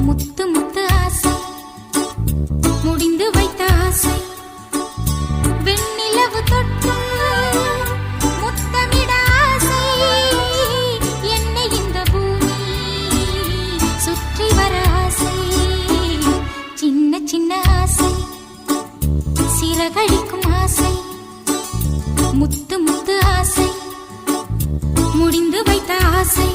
முத்து முத்து ஆசை முடிந்து வைத்த ஆசை வெண்ணிலவு தொட்டு முத்தமிட ஆசை என்னை இந்த பூமி சுற்றி வர ஆசை சின்ன சின்ன ஆசை சிறகடிக்கும் ஆசை முத்து முத்து ஆசை முடிந்து வைத்த ஆசை